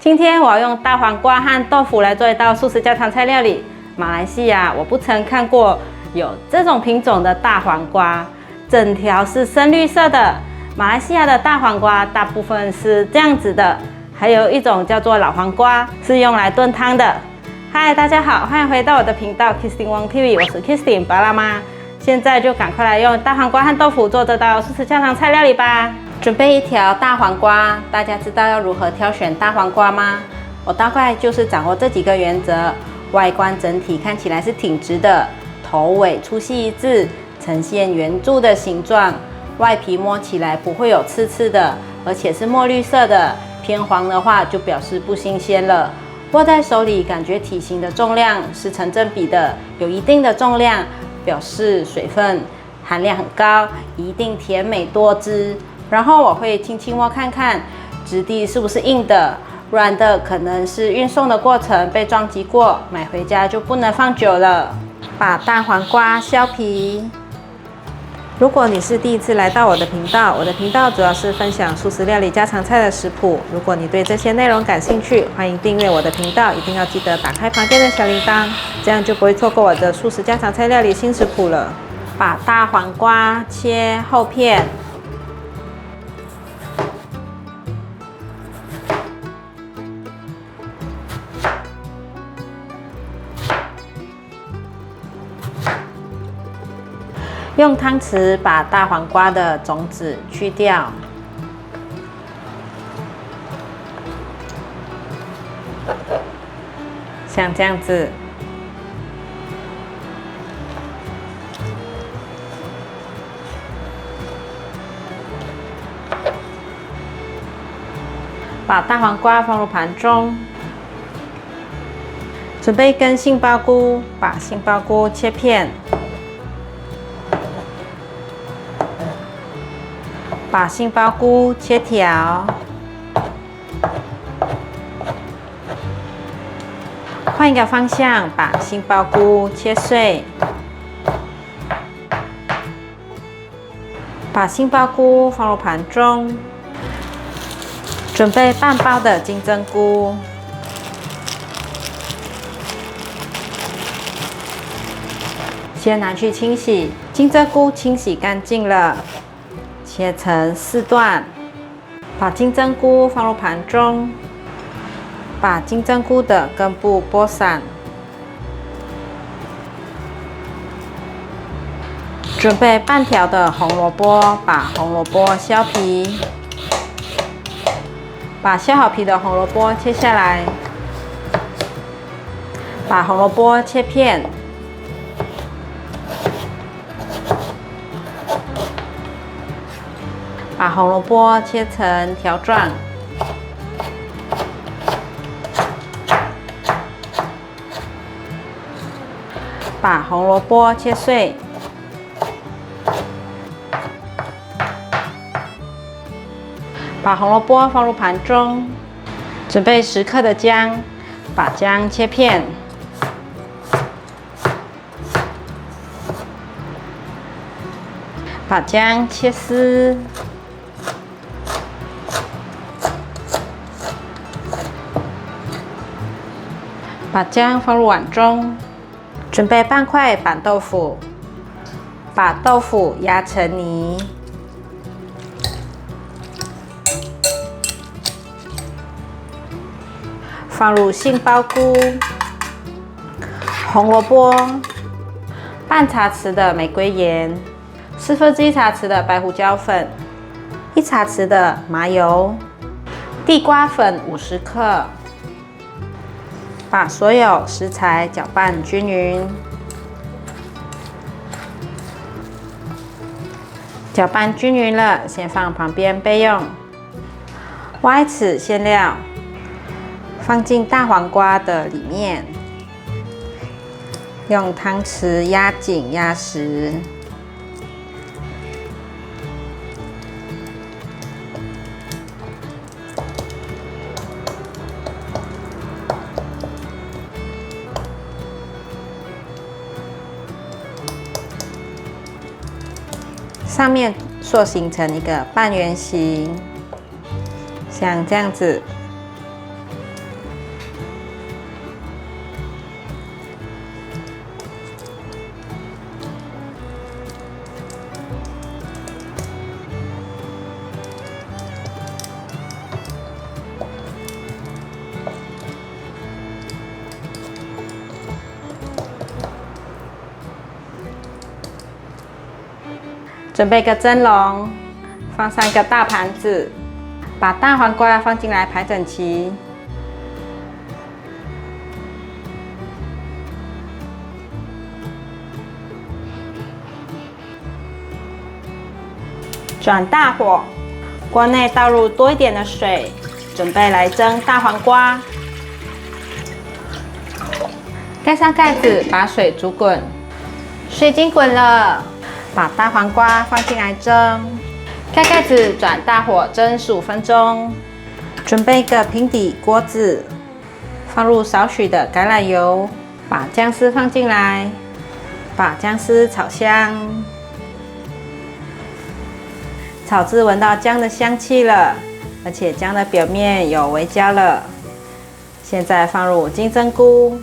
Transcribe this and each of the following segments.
今天我要用大黄瓜和豆腐来做一道素食家常菜料理。马来西亚我不曾看过有这种品种的大黄瓜，整条是深绿色的。马来西亚的大黄瓜大部分是这样子的，还有一种叫做老黄瓜，是用来炖汤的。嗨，大家好，欢迎回到我的频道 Kristin Wong TV， 我是 Kristin 巴拉妈。现在就赶快来用大黄瓜和豆腐做这道素食家常菜料理吧。准备一条大黄瓜，大家知道要如何挑选大黄瓜吗？我大概就是掌握这几个原则：外观整体看起来是挺直的，头尾粗细一致，呈现圆柱的形状，外皮摸起来不会有刺刺的，而且是墨绿色的，偏黄的话就表示不新鲜了。握在手里感觉体型的重量是成正比的，有一定的重量，表示水分含量很高，一定甜美多汁。然后我会轻轻摸看看质地是不是硬的，软的可能是运送的过程被撞击过，买回家就不能放久了。把大黄瓜削皮。如果你是第一次来到我的频道，我的频道主要是分享素食料理家常菜的食谱。如果你对这些内容感兴趣，欢迎订阅我的频道，一定要记得打开旁边的小铃铛，这样就不会错过我的素食家常菜料理新食谱了。把大黄瓜切厚片。用汤匙把大黄瓜的种子去掉，像这样子。把大黄瓜放入盘中，准备一根杏鲍菇，把杏鲍菇切片。把杏鲍菇切条，换一个方向，把杏鲍菇切碎，把杏鲍菇放入盘中，准备半包的金针菇，先拿去清洗。金针菇清洗干净了，切成4段，把金针菇放入盘中，把金针菇的根部剥散，准备半条的红萝卜，把红萝卜削皮，把削好皮的红萝卜切下来，把红萝卜切片。把红萝卜切成条状，把红萝卜切碎，把红萝卜放入盘中，准备10克的姜，把姜切片，把姜切丝。把姜放入碗中，准备半块板豆腐，把豆腐压成泥，放入杏鲍菇、红萝卜、半茶匙的玫瑰盐、1/4茶匙的白胡椒粉、1茶匙的麻油、地瓜粉50克。把所有食材搅拌均匀，搅拌均匀了，先放旁边备用。挖一匙馅料，放进大黄瓜的里面，用汤匙压紧压实。上面塑形成一个半圆形，像这样子。准备个蒸笼，放上一个大盘子，把大黄瓜放进来排整齐。转大火，锅内倒入多一点的水，准备来蒸大黄瓜。盖上盖子，把水煮滚。水已经滚了，把大黄瓜放进来蒸。盖盖子，转大火蒸15分钟。准备一个平底锅子，放入少许的橄榄油，把姜丝放进来，把姜丝炒香。炒至闻到姜的香气了，而且姜的表面有微焦了。现在放入金针菇，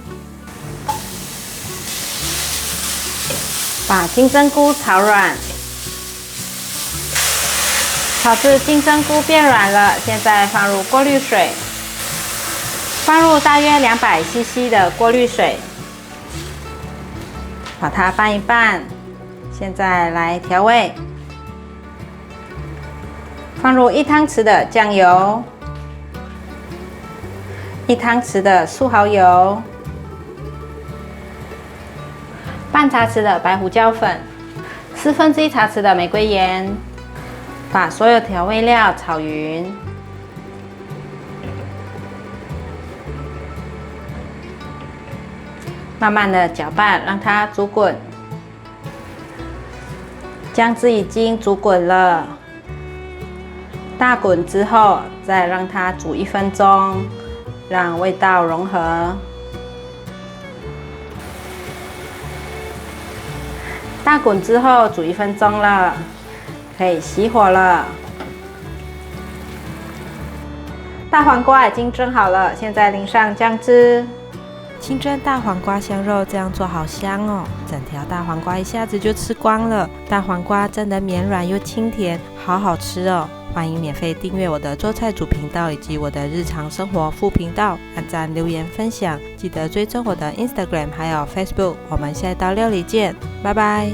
把金针菇炒软，炒至金针菇变软了。现在放入过滤水，放入大约200 CC 的过滤水，把它拌一拌。现在来调味。放入1汤匙的酱油，1汤匙的素蚝油，半茶匙的白胡椒粉，1/4茶匙的玫瑰盐，把所有调味料炒匀。慢慢的搅拌，让它煮滚。姜汁已经煮滚了。大滚之后，再让它煮1分钟，让味道融合。大滚之后煮1分钟了，可以熄火了。大黄瓜已经蒸好了，现在淋上酱汁。清蒸大黄瓜香肉，这样做好香哦！整条大黄瓜一下子就吃光了。大黄瓜真的绵软又清甜，好好吃哦！欢迎免费订阅我的做菜主频道以及我的日常生活副频道，按赞、留言、分享，记得追踪我的 Instagram 还有 Facebook。我们下一道料理见，拜拜。